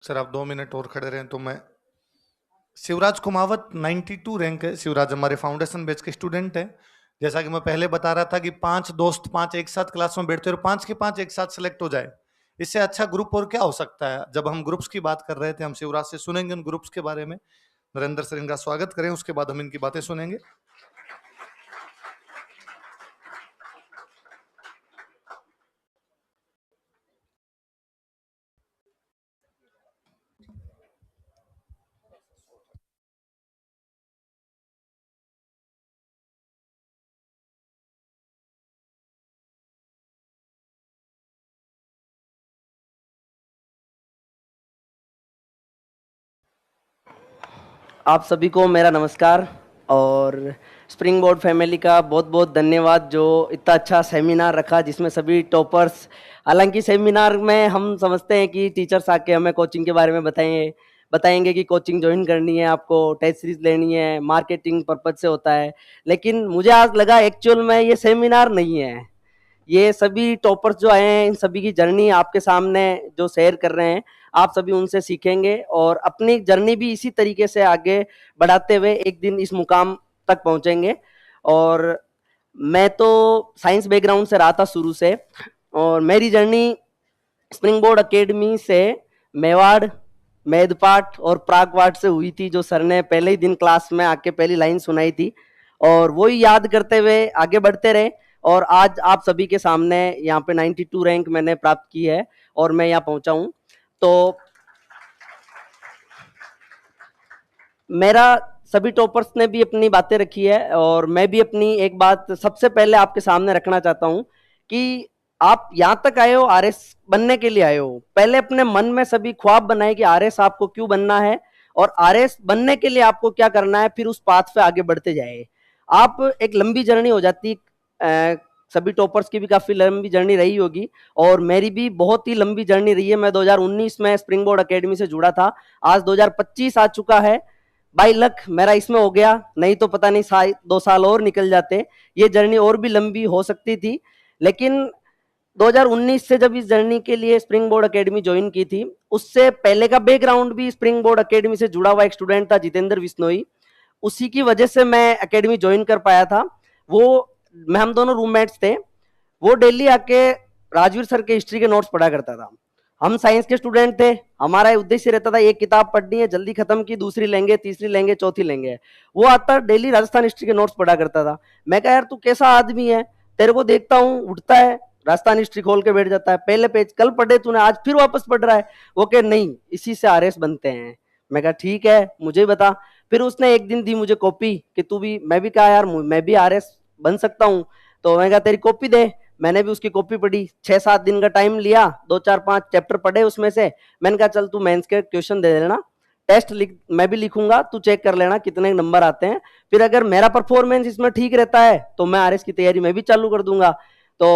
Sir आप 2 minute और खड़े रहें तो मैं। शिवराज कुमावत 92 रैंक है। शिवराज हमारे फाउंडेशन बैच के स्टूडेंट है। जैसा कि मैं पहले बता रहा था कि 5 दोस्त 5 एक साथ क्लास में बैठते और 5 के 5 एक साथ सेलेक्ट हो जाए, इससे अच्छा ग्रुप और क्या हो सकता है। जब हम ग्रुप्स की बात कर रहे थे, हम शिवराज से सुनेंगे उन ग्रुप्स के बारे में। नरेंद्र सर इनका स्वागत करें, उसके बाद हम इनकी बातें सुनेंगे। आप सभी को मेरा नमस्कार और स्प्रिंग बोर्ड फैमिली का बहुत बहुत धन्यवाद जो इतना अच्छा सेमिनार रखा जिसमें सभी टॉपर्स। हालांकि सेमिनार में हम समझते हैं कि टीचर्स आके हमें कोचिंग के बारे में बताएंगे कि कोचिंग ज्वाइन करनी है, आपको टेस्ट सीरीज लेनी है, मार्केटिंग पर्पज से होता है। लेकिन मुझे आज लगा एक्चुअल में ये सेमिनार नहीं है, ये सभी टॉपर्स जो आए हैं इन सभी की जर्नी आपके सामने जो शेयर कर रहे हैं, आप सभी उनसे सीखेंगे और अपनी जर्नी भी इसी तरीके से आगे बढ़ाते हुए एक दिन इस मुकाम तक पहुंचेंगे। और मैं तो साइंस बैकग्राउंड से रहा था शुरू से, और मेरी जर्नी स्प्रिंग बोर्ड एकेडमी से मेवाड़, मेदपाट और प्रागवाट से हुई थी, जो सर ने पहले ही दिन क्लास में आके पहली लाइन सुनाई थी, और वही याद करते हुए आगे बढ़ते रहे। और आज आप सभी के सामने यहाँ पे 92 रैंक मैंने प्राप्त की है और मैं यहाँ पहुंचा हूँ। तो मेरा सभी टॉपर्स ने भी अपनी बातें रखी है और मैं भी अपनी एक बात सबसे पहले आपके सामने रखना चाहता हूँ कि आप यहाँ तक आए हो आरएस बनने के लिए आए हो। पहले अपने मन में सभी ख्वाब बनाए कि आरएस आपको क्यों बनना है और आरएस बनने के लिए आपको क्या करना है, फिर उस पाथ पे आगे बढ़ते जाए। आप एक लंबी जर्नी हो जाती, सभी टॉपर्स की भी काफी लंबी जर्नी रही होगी और मेरी भी बहुत ही लंबी जर्नी रही है। मैं 2019 में स्प्रिंग बोर्ड एकेडमी से जुड़ा था, आज 2025 आ चुका है। बाई लक मेरा इसमें हो गया, नहीं तो पता नहीं 2 साल और निकल जाते, ये जर्नी और भी लंबी हो सकती थी। लेकिन 2019 से जब इस जर्नी के लिए स्प्रिंग बोर्ड एकेडमी ज्वाइन की थी, उससे पहले का बैकग्राउंड भी स्प्रिंग बोर्ड एकेडमी से जुड़ा हुआ एक स्टूडेंट था, जितेंद्र बिश्नोई। उसी की वजह से मैं एकेडमी ज्वाइन कर पाया था। वो हम दोनों रूममेट्स थे। वो डेली आके राजवीर सर के हिस्ट्री के नोट्स पढ़ा करता था। हम साइंस के स्टूडेंट थे, हमारा उद्देश्य रहता था एक किताब पढ़नी है, जल्दी खत्म की, दूसरी लेंगे, तीसरी लेंगे, चौथी लेंगे। वो आता डेली राजस्थान हिस्ट्री के नोट्स पढ़ा करता था। मैं कहा यार तू कैसा आदमी है, तेरे को देखता हूँ उठता है राजस्थान हिस्ट्री खोल के बैठ जाता है, पहले पेज कल पढ़े तूने आज फिर वापस पढ़ रहा है। वो कहे नहीं, इसी से आरएस बनते हैं। मैं कहा ठीक है, मुझे बता। फिर उसने एक दिन दी मुझे कॉपी कि तू भी, मैं भी कहा यार मैं भी आरएस बन सकता हूँ। तो मैं कहा तेरी कॉपी दे। मैंने भी उसकी कॉपी पढ़ी, 6-7 दिन का टाइम लिया, 2-4-5 चैप्टर पढ़े उसमें से। मैंने कहा चल तू मेंस के क्वेश्चन दे देना, टेस्ट लिख, मैं भी लिखूंगा, तू चेक कर लेना कितने नंबर आते हैं। फिर अगर मेरा परफॉर्मेंस इसमें ठीक रहता है तो मैं आरएस की तैयारी मैं भी चालू कर दूंगा। तो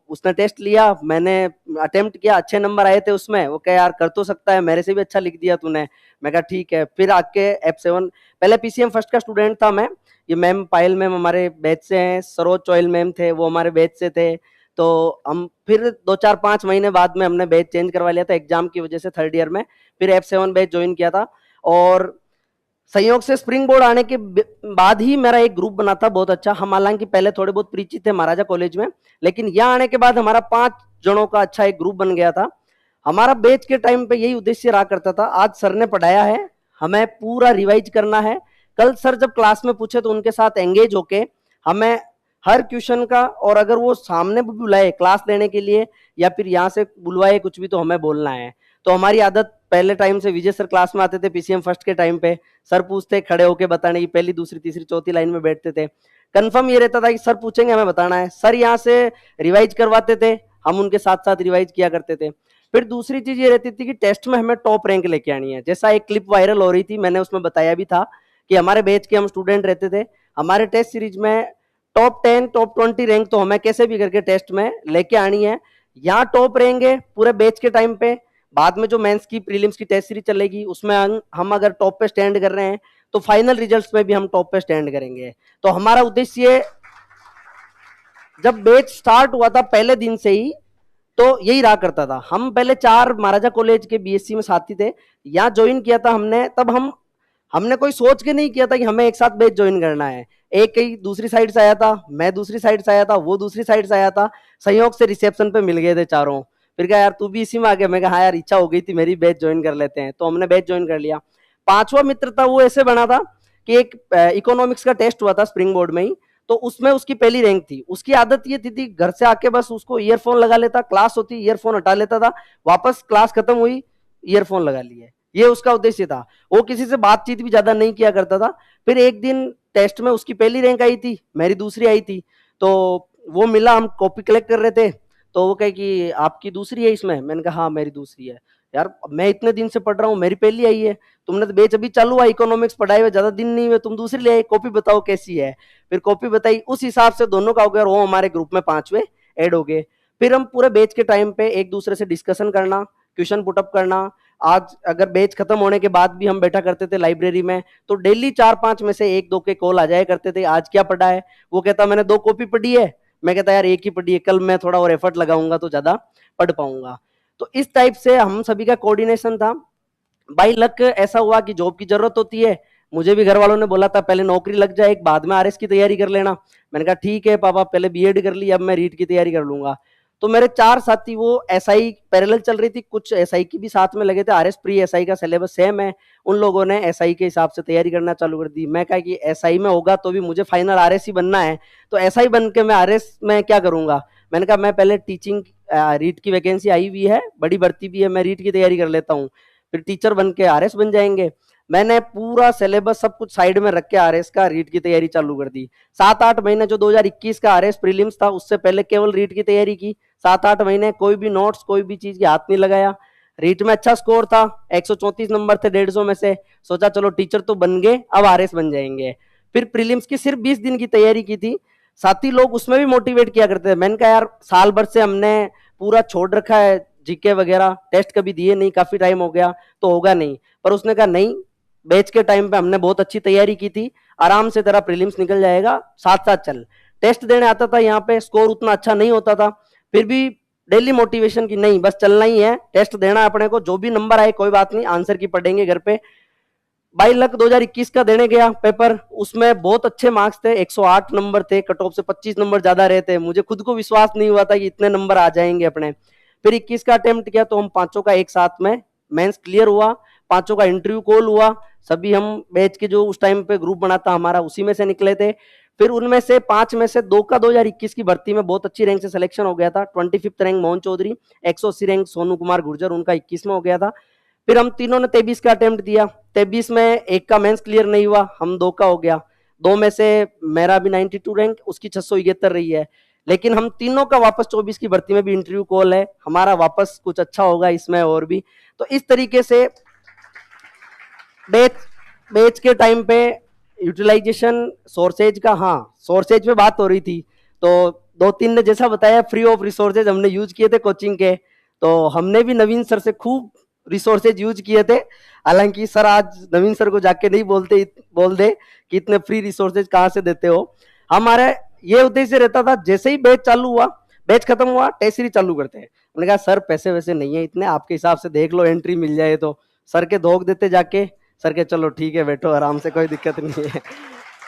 उसने टेस्ट लिया, मैंने अटेम्प्ट किया, अच्छे नंबर आए थे उसमें। वो कहे यार कर तो सकता है, मेरे से भी अच्छा लिख दिया तूने। मैं कहा ठीक है। फिर आके F7, पहले पीसीएम फर्स्ट का स्टूडेंट था मैं। ये मैम पायल मैम हमारे बैच से हैं, सरोज चोइल मैम थे वो हमारे बैच से थे। तो हम फिर 2-4-5 महीने बाद में हमने बैच चेंज करवा लिया था एग्जाम की वजह से, थर्ड ईयर में। फिर F7 बैच ज्वाइन किया था और संयोग से स्प्रिंग बोर्ड आने के बाद ही मेरा एक ग्रुप बना था बहुत अच्छा। हम हालांकि पहले थोड़े बहुत परिचित थे महाराजा कॉलेज में, लेकिन यहाँ आने के बाद हमारा 5 जनों का अच्छा एक ग्रुप बन गया था। हमारा बैच के टाइम पे यही उद्देश्य रहा करता था, आज सर ने पढ़ाया है, हमें पूरा रिवाइज करना है। कल सर जब क्लास में पूछे तो उनके साथ एंगेज होके हमें हर क्वेश्चन का, और अगर वो सामने भी बुलाए क्लास लेने के लिए या फिर यहाँ से बुलवाए कुछ भी, तो हमें बोलना है। तो हमारी आदत पहले टाइम से, विजय सर क्लास में आते थे पीसीएम फर्स्ट के टाइम पे, सर पूछते खड़े होके बताने की, पहली दूसरी तीसरी चौथी लाइन में बैठते थे। कंफर्म ये रहता था कि सर पूछेंगे हमें बताना है। सर यहाँ से रिवाइज करवाते थे, हम उनके साथ साथ रिवाइज किया करते थे। फिर दूसरी चीज ये रहती थी कि टेस्ट में हमें टॉप रैंक लेके आनी है। जैसा एक क्लिप वायरल हो रही थी, मैंने उसमें बताया भी था कि हमारे बैच के हम स्टूडेंट रहते थे, हमारे टेस्ट सीरीज में टॉप 10 टॉप 20 रैंक तो हमें कैसे भी करके टेस्ट में लेके आनी है। यहाँ टॉप रहेंगे पूरे बैच के टाइम पे, बाद में जो मेंस की प्रीलिम्स की टेस्ट सीरीज चलेगी उसमें हम अगर टॉप पे स्टैंड कर रहे हैं तो फाइनल रिजल्ट्स में भी हम टॉप पे स्टैंड करेंगे। तो हमारा उद्देश्य जब बैच स्टार्ट हुआ था पहले दिन से ही तो यही रहा करता था। हम पहले 4 महाराजा कॉलेज के बीएससी में साथी थे, यहाँ ज्वाइन किया था हमने। तब हमने कोई सोच के नहीं किया था कि हमें एक साथ बैच ज्वाइन करना है। एक कहीं दूसरी साइड से आया था, मैं दूसरी साइड से आया था, वो दूसरी साइड से आया था, संयोग से रिसेप्शन पे मिल गए थे चारों। फिर कहा यार तू भी इसी में आ गया, मैं कहा हाँ यार इच्छा हो गई थी मेरी, बैच ज्वाइन कर लेते हैं। तो हमने बैच ज्वाइन कर लिया। पांचवा मित्र था वो ऐसे बना था कि एक इकोनॉमिक्स का टेस्ट हुआ था स्प्रिंग बोर्ड में ही, तो उसमें उसकी पहली रैंक थी। उसकी आदत ये थी घर से आके बस उसको ईयरफोन लगा लेता, क्लास होती ईयरफोन हटा लेता था, वापस क्लास खत्म हुई ईयरफोन लगा लिए, ये उसका उद्देश्य था। वो किसी से बातचीत भी ज्यादा नहीं किया करता था। फिर एक दिन टेस्ट में उसकी पहली रैंक आई थी, मेरी दूसरी आई थी, तो वो मिला, हम कॉपी कलेक्ट कर रहे थे, तो वो कहे कि आपकी दूसरी है इसमें, मैंने कहा हाँ मेरी दूसरी है। यार मैं इतने दिन से पढ़ रहा हूँ, मेरी पहली आई है, तुमने तो बैच अभी चालू हुआ, इकोनॉमिक्स पढ़ाए हुए ज्यादा दिन नहीं हुए, तुम दूसरी ले आए, कॉपी बताओ कैसी है। फिर कॉपी बताई, उस हिसाब से दोनों का हो गया और वो हमारे ग्रुप में पांचवे ऐड हो गए। फिर हम पूरे बैच के टाइम पे एक दूसरे से डिस्कशन करना, क्वेश्चन पुटअप करना। आज अगर बैच खत्म होने के बाद भी हम बैठा करते थे लाइब्रेरी में, तो डेली 4-5 में से 1-2 के कॉल आ जाया करते थे, आज क्या पढ़ा है। वो कहता मैंने 2 कॉपी पढ़ी है, मैं कहता यार एक ही पढ़ी है, कल मैं थोड़ा और एफर्ट लगाऊंगा तो ज्यादा पढ़ पाऊंगा। तो इस टाइप से हम सभी का कोऑर्डिनेशन था। बाई लक ऐसा हुआ कि जॉब की जरूरत होती है, मुझे भी घर वालों ने बोला था पहले नौकरी लग जाए, बाद में आरएस की तैयारी कर लेना। मैंने कहा ठीक है पापा, पहले बीएड कर ली, अब मैं रीट की तैयारी कर लूंगा। तो मेरे 4 साथी, वो एसआई पैरेलल चल रही थी, कुछ एसआई की भी साथ में लगे थे, आरएस प्री एसआई का सिलेबस सेम है, उन लोगों ने एसआई के हिसाब से तैयारी करना चालू कर दी। मैं कहा कि एसआई में होगा तो भी मुझे फाइनल आरएस ही बनना है, तो एसआई बन के मैं आरएस में क्या करूंगा। मैंने कहा मैं पहले टीचिंग, रीट की वैकेंसी आई हुई है, बड़ी भर्ती भी है, मैं रीट की तैयारी कर लेता हूँ, फिर टीचर बन के आरएस बन जाएंगे। मैंने पूरा सिलेबस सब कुछ साइड में रख के आरएस का रीट की तैयारी चालू कर दी। 7-8 महीने जो 2021 का आरएस प्रीलिम्स था, उससे पहले केवल रीट की तैयारी की। 7-8 महीने कोई भी नोट्स, कोई भी चीज की हाथ नहीं लगाया। रीट में अच्छा स्कोर था, 134 नंबर थे 150 में से। सोचा चलो टीचर तो बन गए, अब आरएस बन जाएंगे। फिर प्रीलिम्स की सिर्फ 20 दिन की तैयारी की थी। साथी लोग उसमें भी मोटिवेट किया करते थे। मैंने कहा यार साल भर से हमने पूरा छोड़ रखा है, जीके वगैरह टेस्ट कभी दिए नहीं, काफी टाइम हो गया, तो होगा नहीं। पर उसने कहा नहीं, बैच के टाइम पे हमने बहुत अच्छी तैयारी की थी, आराम से तेरा प्रीलिम्स निकल जाएगा, साथ साथ चल। टेस्ट देने आता था यहाँ पे, स्कोर उतना अच्छा नहीं होता था, फिर भी डेली मोटिवेशन की नहीं बस चलना ही है, टेस्ट देना है अपने को, जो भी नंबर आए कोई बात नहीं, आंसर की पढ़ेंगे घर पे। बाई लक 2021 का देने गया पेपर, उसमें बहुत अच्छे मार्क्स थे, 108 नंबर थे, कट ऑफ से 25 नंबर ज्यादा रहे थे। मुझे खुद को विश्वास नहीं हुआ था कि इतने नंबर आ जाएंगे अपने। फिर 21 का अटेम्प्ट किया, तो हम पांचों का एक साथ में मेंस क्लियर हुआ, पांचों का इंटरव्यू कॉल हुआ। सभी हम बैच के जो उस टाइम पे ग्रुप बना था हमारा, उसी में से निकले थे। फिर उनमें से 5 में से 2 का 2021 की भर्ती में बहुत अच्छी रैंक से सिलेक्शन हो गया था। 25th rank Mohan Chaudhary, 180 rank Sonu Kumar Gurjar, उनका 21 में हो गया था। फिर हम तीनों ने 23 का अटेम्प्ट दिया, 23 में एक का मेंस क्लियर नहीं हुआ, हम 2 का हो गया। 2 में से मेरा भी 92 रैंक, उसकी 671 रही है। लेकिन हम तीनों का वापस 24 की भर्ती में भी इंटरव्यू कॉल है, हमारा वापस कुछ अच्छा होगा इसमें और भी। तो इस तरीके से बैच बैच के टाइम पे यूटिलाइजेशन सोर्सेज का, हाँ सोर्सेज पे बात हो रही थी, तो 2-3 ने जैसा बताया फ्री ऑफ रिसोर्सेज हमने यूज किए थे कोचिंग के, तो हमने भी नवीन सर से खूब रिसोर्सेज यूज किए थे। हालांकि सर आज नवीन सर को जाके नहीं बोल दे कि इतने फ्री रिसोर्सेज कहाँ से देते हो। हमारा ये उद्देश्य रहता था, जैसे ही बैच चालू हुआ, बैच खत्म हुआ, टेस्ट सीरीज चालू करते हैं। उन्होंने कहा सर पैसे वैसे नहीं है इतने, आपके हिसाब से देख लो, एंट्री मिल जाए तो। सर के धोख देते जाके, सर के चलो ठीक है बैठो आराम से, कोई दिक्कत नहीं है।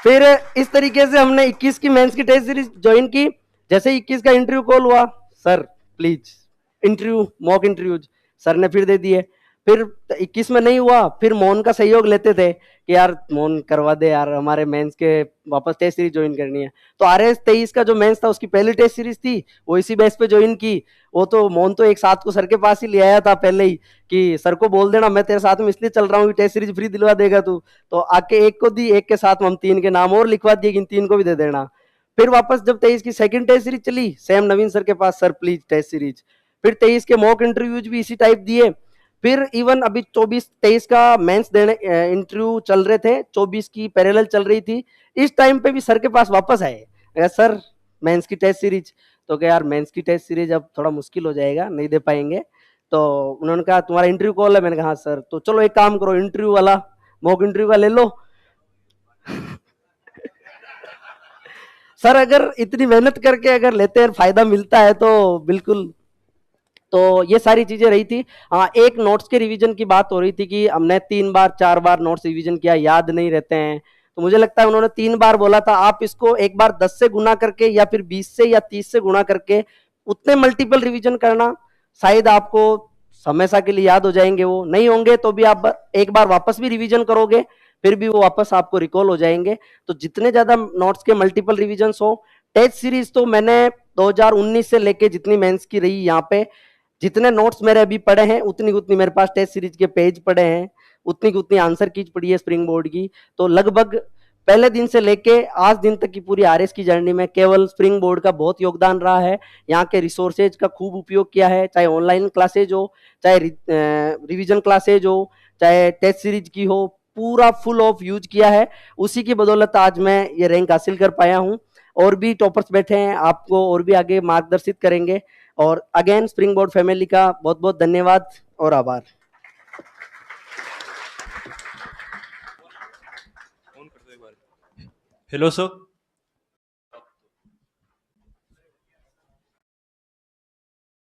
फिर इस तरीके से हमने 21 की मेंस की टेस्ट सीरीज ज्वाइन की। जैसे 21 का इंटरव्यू कॉल हुआ, sir please interview, mock interviews, sir ने फिर दे दिए। फिर 21 में नहीं हुआ, फिर मोहन का सहयोग लेते थे कि यार मोहन करवा दे यार, हमारे मेंस के वापस टेस्ट सीरीज ज्वाइन करनी है। तो आरएस 23 का जो मेंस था, उसकी पहली टेस्ट सीरीज थी, वो इसी बेस पे ज्वाइन की। वो तो मोहन तो एक साथ को सर के पास ही ले आया था पहले ही, कि सर को बोल देना मैं तेरे साथ में इसलिए चल रहा हूँ कि टेस्ट सीरीज फ्री दिलवा देगा तू। तो आके एक को दी, एक के साथ हम 3 के नाम और लिखवा दिए कि इन 3 को भी दे देना। फिर वापस जब 23 की सेकंड टेस्ट सीरीज चली, सेम नवीन सर के पास, सर प्लीज टेस्ट सीरीज। फिर 23 के मॉक इंटरव्यूज भी इसी टाइप दिए। फिर इवन अभी 24-23 का मेंस देने इंटरव्यू चल रहे थे, 24 की पैरेलल चल रही थी। इस टाइम पे भी सर के पास वापस आए, सर मेंस की टेस्ट सीरीज। तो क्या यार मेंस की टेस्ट सीरीज अब थोड़ा मुश्किल हो जाएगा, नहीं दे पाएंगे। तो उन्होंने कहा तुम्हारा इंटरव्यू कॉल है, मैंने कहा हाँ सर, तो चलो एक काम करो, इंटरव्यू वाला मॉक इंटरव्यू का ले लो। सर अगर इतनी मेहनत करके अगर लेते हैं फायदा मिलता है तो बिल्कुल तो ये सारी चीजें रही थी। हाँ, एक नोट्स के रिवीजन की बात हो रही थी कि हमने 3 बार 4 बार नोट्स रिवीजन किया, याद नहीं रहते हैं। तो मुझे लगता है उन्होंने 3 बार बोला था, आप इसको एक बार 10 से गुना करके या फिर 20 से या 30 से गुना करके उतने मल्टीपल रिवीजन करना, शायद आपको हमेशा के लिए याद हो जाएंगे। वो नहीं होंगे तो भी आप एक बार वापस भी रिवीजन करोगे, फिर भी वो वापस आपको रिकॉल हो जाएंगे। तो जितने ज्यादा नोट्स के मल्टीपल रिवीजन हो, टेस्ट सीरीज तो मैंने 2019 से लेके जितनी मेंस की रही यहाँ पे, जितने नोट्स मेरे अभी पड़े हैं उतनी उतनी मेरे पास टेस्ट सीरीज के पेज पड़े हैं, उतनी की उतनी आंसर कीज पड़ी है स्प्रिंग बोर्ड की। तो लगभग पहले दिन से लेके आज दिन तक की पूरी आरएस की जर्नी में केवल स्प्रिंग बोर्ड का बहुत योगदान रहा है। यहाँ के रिसोर्सेज का खूब उपयोग किया है, चाहे ऑनलाइन क्लासेज हो, चाहे रिवीजन क्लासेज हो, चाहे टेस्ट सीरीज की हो, पूरा फुल ऑफ यूज किया है। उसी की बदौलत आज मैं ये रैंक हासिल कर पाया हूँ। और भी टॉपर्स बैठे हैं, आपको और भी आगे मार्गदर्शित करेंगे। और अगेन स्प्रिंग बोर्ड फैमिली का बहुत बहुत धन्यवाद और आभार। Hello sir,